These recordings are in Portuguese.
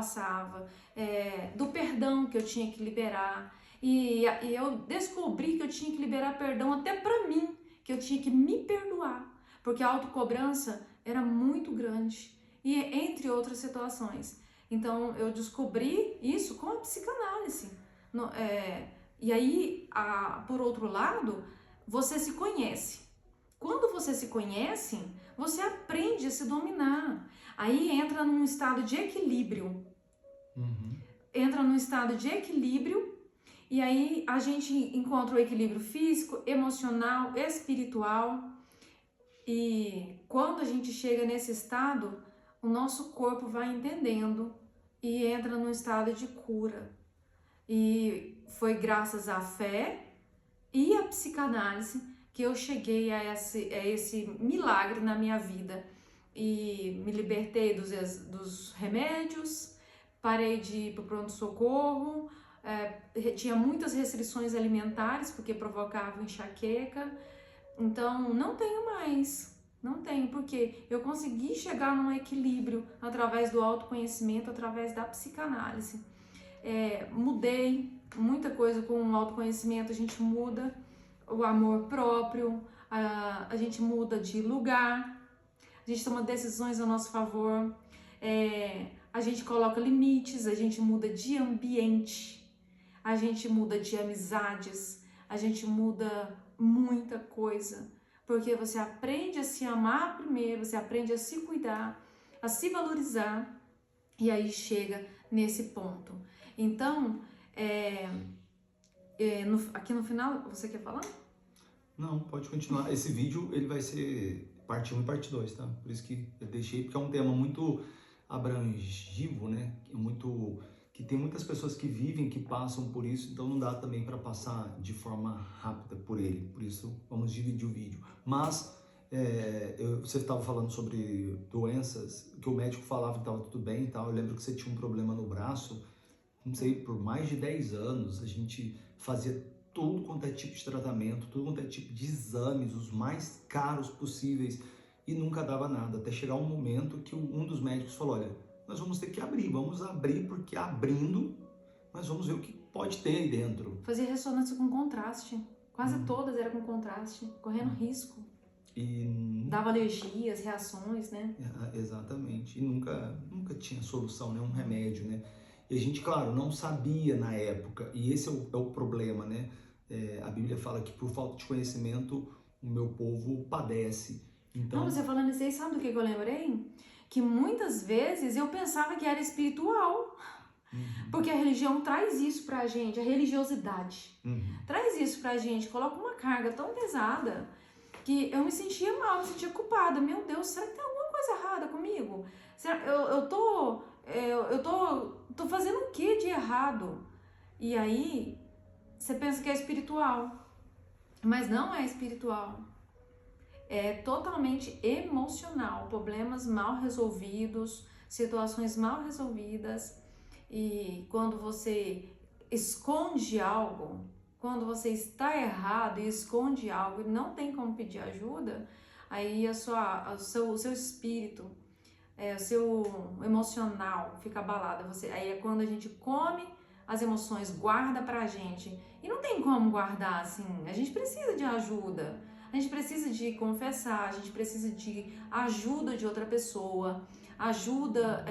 passava, do perdão que eu tinha que liberar. E eu descobri que eu tinha que liberar perdão até pra mim, que eu tinha que me perdoar, porque a autocobrança era muito grande, e entre outras situações. Então eu descobri isso com a psicanálise. E aí, por outro lado, você se conhece. Quando você se conhece, você aprende a se dominar. Aí entra num estado de equilíbrio. Entra num estado de equilíbrio, e aí a gente encontra o equilíbrio físico, emocional, espiritual. E quando a gente chega nesse estado, o nosso corpo vai entendendo e entra num estado de cura. E foi graças à fé e à psicanálise que eu cheguei a esse milagre na minha vida. E me libertei dos remédios, parei de ir para o pronto-socorro, tinha muitas restrições alimentares porque provocava enxaqueca. Então não tenho mais, não tenho, porque eu consegui chegar num equilíbrio através do autoconhecimento, através da psicanálise. Mudei muita coisa com o autoconhecimento, a gente muda o amor próprio, a gente muda de lugar, a gente toma decisões a nosso favor, a gente coloca limites, a gente muda de ambiente, a gente muda de amizades, a gente muda muita coisa, porque você aprende a se amar primeiro, você aprende a se cuidar, a se valorizar, e aí chega nesse ponto. Então, aqui no final, você quer falar? Não, pode continuar. Esse vídeo ele vai ser parte 1 e parte 2, tá? Por isso que eu deixei, porque é um tema muito abrangivo, né? Que tem muitas pessoas que vivem, que passam por isso, então não dá também para passar de forma rápida por ele. Por isso vamos dividir o vídeo. Mas você estava falando sobre doenças, que o médico falava que estava tudo bem e tal. Eu lembro que você tinha um problema no braço, não sei, por mais de 10 anos, a gente fazia tudo quanto é tipo de tratamento, tudo quanto é tipo de exames, os mais caros possíveis, e nunca dava nada, até chegar um momento que um dos médicos falou, olha, nós vamos ter que abrir, vamos abrir, porque abrindo, nós vamos ver o que pode ter aí dentro. Fazia ressonância com contraste, quase todas eram com contraste, correndo risco. E dava alergias, reações, né? Exatamente, e nunca tinha solução, né? Um remédio, né? E a gente, claro, não sabia na época, e esse é o problema, né? A Bíblia fala que por falta de conhecimento o meu povo padece. Então, Não, você falando isso aí, sabe do que eu lembrei? Que muitas vezes eu pensava que era espiritual. Porque a religião traz isso pra gente, a religiosidade. Traz isso pra gente, coloca uma carga tão pesada que eu me sentia mal, me sentia culpada. Meu Deus, será que tem alguma coisa errada comigo? Eu tô fazendo o que de errado? E aí, você pensa que é espiritual, mas não é espiritual. É totalmente emocional, problemas mal resolvidos, situações mal resolvidas. E quando você esconde algo, quando você está errado e esconde algo e não tem como pedir ajuda, aí o seu espírito, o seu emocional fica abalado. Aí é quando a gente come as emoções, guarda pra gente. E não tem como guardar assim, a gente precisa de ajuda. A gente precisa de confessar, a gente precisa de ajuda de outra pessoa, ajuda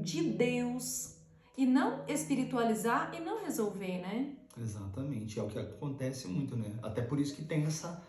de Deus, e não espiritualizar e não resolver, né? Exatamente, é o que acontece muito, né? Até por isso que tem essa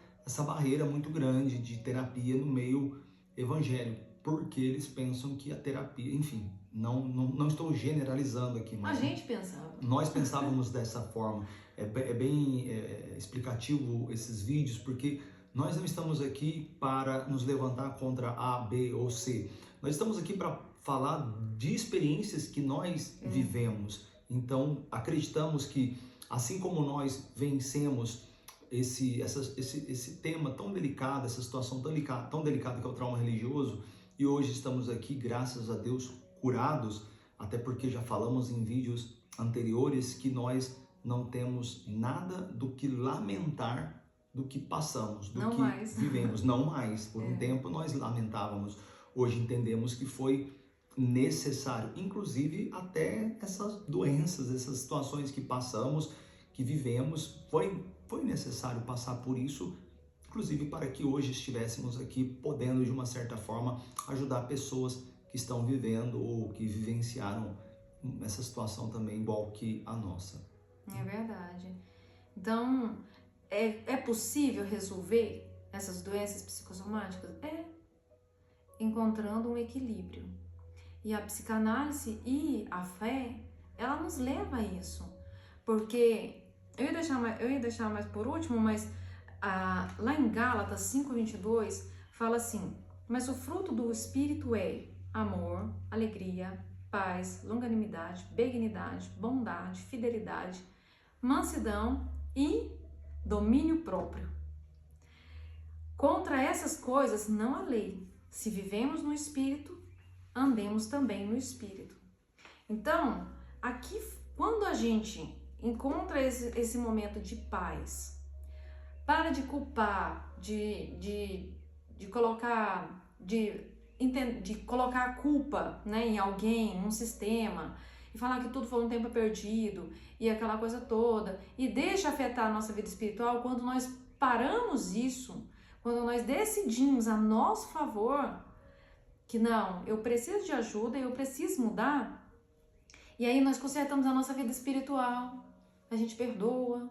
barreira muito grande de terapia no meio evangélico, porque eles pensam que a terapia, enfim, não estou generalizando aqui, mas a gente pensava. Nós pensávamos dessa forma. É bem explicativo esses vídeos, porque nós não estamos aqui para nos levantar contra A, B ou C. Nós estamos aqui para falar de experiências que nós vivemos. Então, acreditamos que, assim como nós vencemos esse tema tão delicado, essa situação tão delicada que é o trauma religioso, e hoje estamos aqui, graças a Deus, curados, até porque já falamos em vídeos anteriores que nós não temos nada do que lamentar do que passamos, do Não que mais. vivemos, não mais. Por um tempo nós lamentávamos, hoje entendemos que foi necessário, inclusive até essas doenças, essas situações que passamos, que vivemos, foi necessário passar por isso, inclusive para que hoje estivéssemos aqui podendo de uma certa forma ajudar pessoas que estão vivendo ou que vivenciaram essa situação também igual que a nossa. É verdade. Então, é possível resolver essas doenças psicossomáticas? É, encontrando um equilíbrio. E a psicanálise e a fé, ela nos leva a isso. Porque, eu ia deixar mais por último, mas lá em Gálatas 5:22, fala assim: mas o fruto do Espírito é amor, alegria, paz, longanimidade, benignidade, bondade, fidelidade, mansidão e domínio próprio. Contra essas coisas não há lei. Se vivemos no Espírito, andemos também no Espírito. Então, aqui, quando a gente encontra esse momento de paz, para de culpar, de colocar a culpa, né, em alguém, num sistema, e falar que tudo foi um tempo perdido, e aquela coisa toda, e deixa afetar a nossa vida espiritual. Quando nós paramos isso, quando nós decidimos a nosso favor, que não, eu preciso de ajuda, eu preciso mudar, e aí nós consertamos a nossa vida espiritual, a gente perdoa,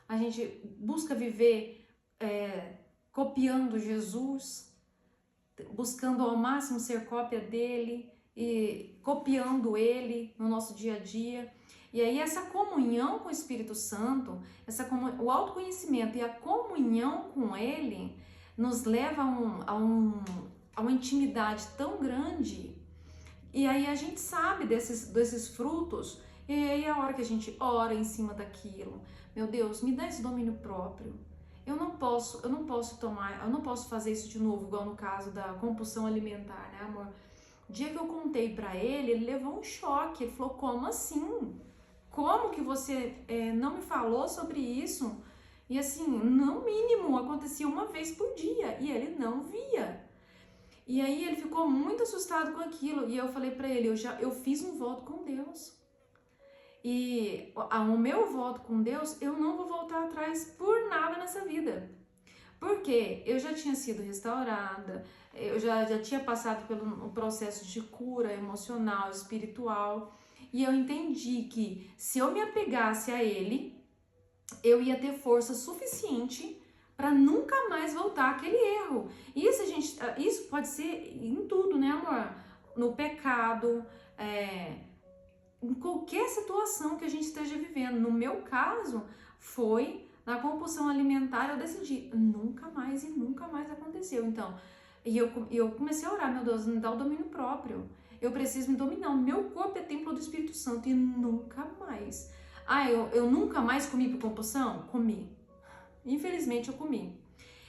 a gente busca viver copiando Jesus, buscando ao máximo ser cópia dele e copiando ele no nosso dia a dia. E aí essa comunhão com o Espírito Santo, o autoconhecimento e a comunhão com ele nos leva a uma intimidade tão grande. E aí a gente sabe desses frutos, e aí é a hora que a gente ora em cima daquilo. Meu Deus, me dá esse domínio próprio. Eu não posso fazer isso de novo, igual no caso da compulsão alimentar, né, amor? O dia que eu contei pra ele levou um choque. Ele falou: como assim? Como que você não me falou sobre isso? E assim, no mínimo, acontecia uma vez por dia, e ele não via. E aí ele ficou muito assustado com aquilo, e eu falei pra ele: eu fiz um voto com Deus. E o meu voto com Deus, eu não vou voltar atrás por nada nessa vida. Porque eu já tinha sido restaurada, eu já tinha passado pelo processo de cura emocional, espiritual, e eu entendi que se eu me apegasse a ele, eu ia ter força suficiente para nunca mais voltar àquele erro. Isso pode ser em tudo, né, amor? No pecado, em qualquer situação que a gente esteja vivendo. No meu caso, foi na compulsão alimentar. Eu decidi nunca mais, e nunca mais aconteceu. Então, eu comecei a orar: meu Deus, me dá o domínio próprio. Eu preciso me dominar. O meu corpo é templo do Espírito Santo, e nunca mais. Eu nunca mais comi por compulsão? Comi. Infelizmente eu comi.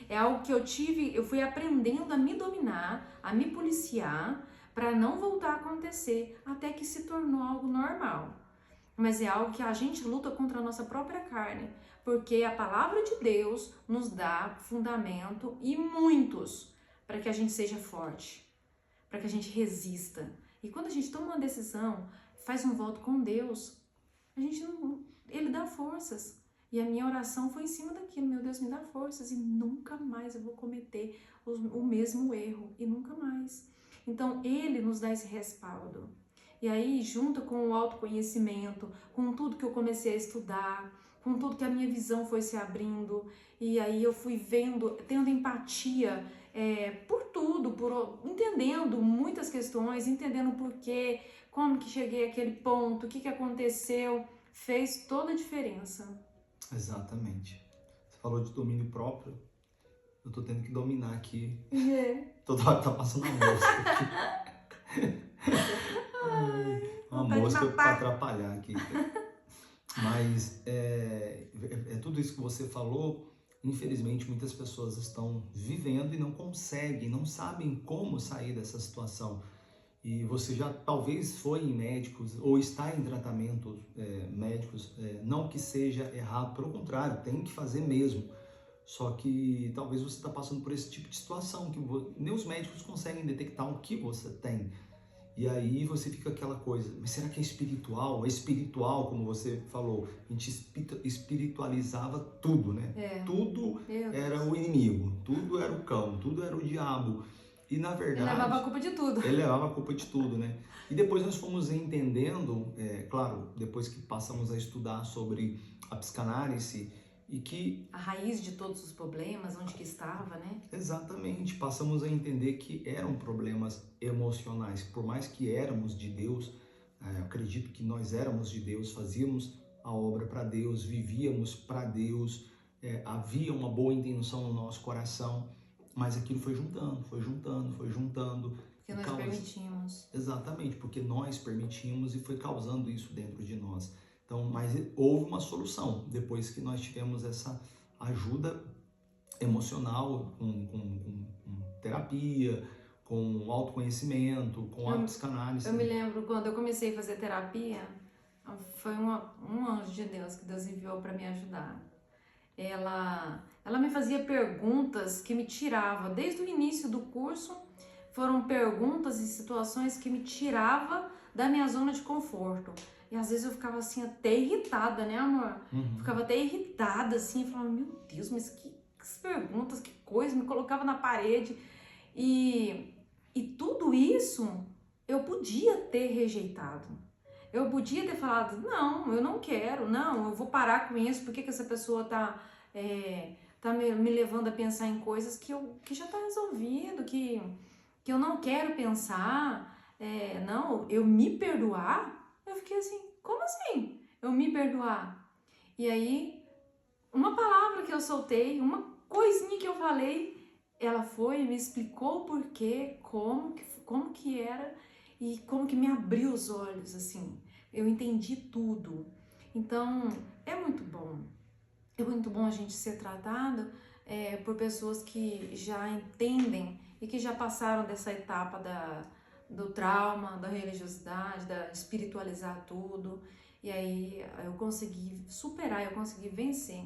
É algo que eu fui aprendendo a me dominar, a me policiar, para não voltar a acontecer, até que se tornou algo normal. Mas é algo que a gente luta contra a nossa própria carne, porque a palavra de Deus nos dá fundamento, e muitos, para que a gente seja forte, para que a gente resista. E quando a gente toma uma decisão, faz um voto com Deus, ele dá forças. E a minha oração foi em cima daquilo: meu Deus, me dá forças, e nunca mais eu vou cometer o mesmo erro, e nunca mais. Então, ele nos dá esse respaldo. E aí, junto com o autoconhecimento, com tudo que eu comecei a estudar, com tudo que a minha visão foi se abrindo, e aí eu fui tendo empatia por tudo, entendendo muitas questões, entendendo o porquê, como que cheguei àquele ponto, o que aconteceu, fez toda a diferença. Exatamente. Você falou de domínio próprio. Eu tô tendo que dominar aqui. Toda hora tá passando uma mosca aqui. Uma mosca para atrapalhar aqui. Mas é tudo isso que você falou. Infelizmente, muitas pessoas estão vivendo e não conseguem, não sabem como sair dessa situação. E você já talvez foi em médicos ou está em tratamentos médicos, não que seja errado, pelo contrário, tem que fazer mesmo. Só que talvez você está passando por esse tipo de situação, que nem os médicos conseguem detectar o que você tem. E aí você fica aquela coisa, mas será que é espiritual? É espiritual, como você falou, a gente espiritualizava tudo, né? Tudo Meu era Deus. o inimigo, tudo era o cão, tudo era o diabo. E na Ele levava a verdade, culpa de tudo. ele levava a culpa de tudo, né? E depois nós fomos entendendo, claro, depois que passamos a estudar sobre a psicanálise e que A raiz de todos os problemas, onde que estava, né? exatamente passamos a entender que eram problemas emocionais. Por mais que éramos de Deus, eu acredito que nós éramos de Deus, fazíamos a obra para Deus, vivíamos para Deus, havia uma boa intenção no nosso coração, mas aquilo foi juntando, foi juntando, foi juntando. Porque nós permitimos. Exatamente, porque nós permitimos e foi causando isso dentro de nós. Então, mas houve uma solução depois que nós tivemos essa ajuda emocional com terapia, com autoconhecimento, com a psicanálise. Eu me lembro quando eu comecei a fazer terapia, foi um anjo de Deus que Deus enviou para me ajudar. Ela me fazia perguntas que me tiravam, desde o início do curso, foram perguntas e situações que me tiravam da minha zona de conforto. E às vezes eu ficava assim até irritada, né, amor? Ficava até irritada assim, e falava, meu Deus, mas que perguntas, que coisa, me colocava na parede. E tudo isso eu podia ter rejeitado. Eu podia ter falado, não, eu não quero, não, eu vou parar com isso, por que essa pessoa tá me levando a pensar em coisas que já tá resolvido, que eu não quero pensar, não, eu me perdoar? Eu fiquei assim, como assim? Eu me perdoar? E aí, uma palavra que eu soltei, uma coisinha que eu falei, ela foi e me explicou o porquê, como que era e como que me abriu os olhos, assim. Eu entendi tudo. Então, é muito bom. É muito bom a gente ser tratado por pessoas que já entendem e que já passaram dessa etapa do trauma, da religiosidade, da espiritualizar tudo. E aí eu consegui superar, eu consegui vencer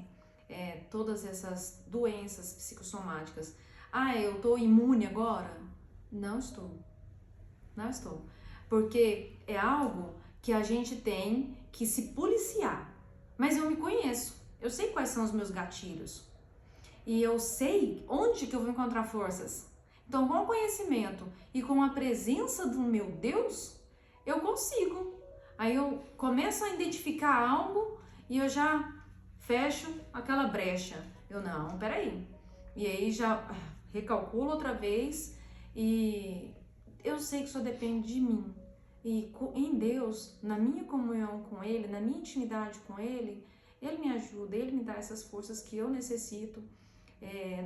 todas essas doenças psicossomáticas. Ah, eu estou imune agora? Não estou. Não estou. Porque é algo que a gente tem que se policiar. Mas eu me conheço. Eu sei quais são os meus gatilhos. E eu sei onde que eu vou encontrar forças. Então, com o conhecimento e com a presença do meu Deus, eu consigo. Aí eu começo a identificar algo e eu já fecho aquela brecha. Eu, não, peraí. E aí já recalculo outra vez e eu sei que só depende de mim. E em Deus, na minha comunhão com Ele, na minha intimidade com Ele, Ele me ajuda, Ele me dá essas forças que eu necessito.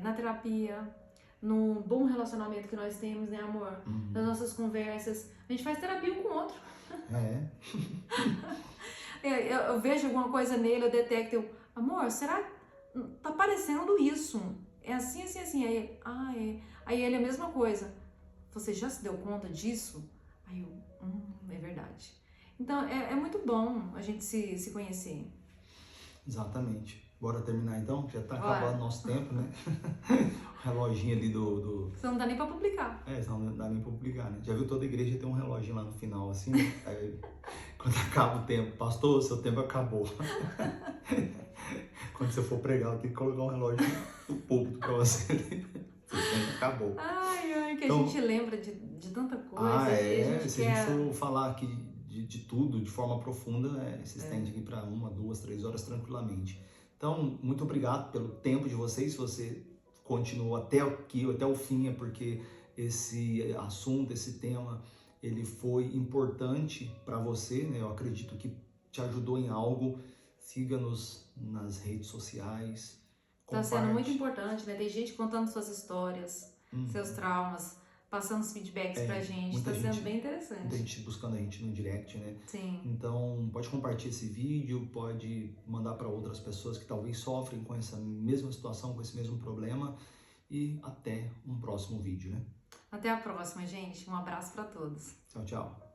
Na terapia, no bom relacionamento que nós temos, né, amor? Nas nossas conversas. A gente faz terapia um com o outro. Eu vejo alguma coisa nele, eu detecto, amor, será que tá parecendo isso? É assim, assim, assim. Aí, aí ele é a mesma coisa. Você já se deu conta disso? Aí eu, é verdade. Então, é muito bom a gente se conhecer. Exatamente. Bora terminar então? Já tá Bora. acabando nosso tempo, né? O reloginho ali do... Você não dá nem pra publicar. Não dá nem pra publicar, né? Já viu, toda igreja tem um reloginho lá no final, assim, né? Aí, quando acaba o tempo, pastor, seu tempo acabou. Quando você for pregar, eu tenho que colocar um relógio do púlpito pra você. Seu tempo acabou. Ai, que Então, a gente lembra de tanta coisa. Se a gente for falar aqui de tudo de forma profunda, se estende aqui para 1, 2, 3 horas tranquilamente. Então, muito obrigado pelo tempo de vocês. Se você continuou até aqui, até o fim, é porque esse assunto, esse tema, ele foi importante para você, né? Eu acredito que te ajudou em algo. Siga-nos nas redes sociais. Tá sendo muito importante, né? Tem gente contando suas histórias, seus traumas, passando os feedbacks pra gente. Tá sendo bem interessante. Muita gente buscando a gente no direct, né? Sim. Então, pode compartilhar esse vídeo, pode mandar para outras pessoas que talvez sofrem com essa mesma situação, com esse mesmo problema. E até um próximo vídeo, né? Até a próxima, gente. Um abraço para todos. Tchau, tchau.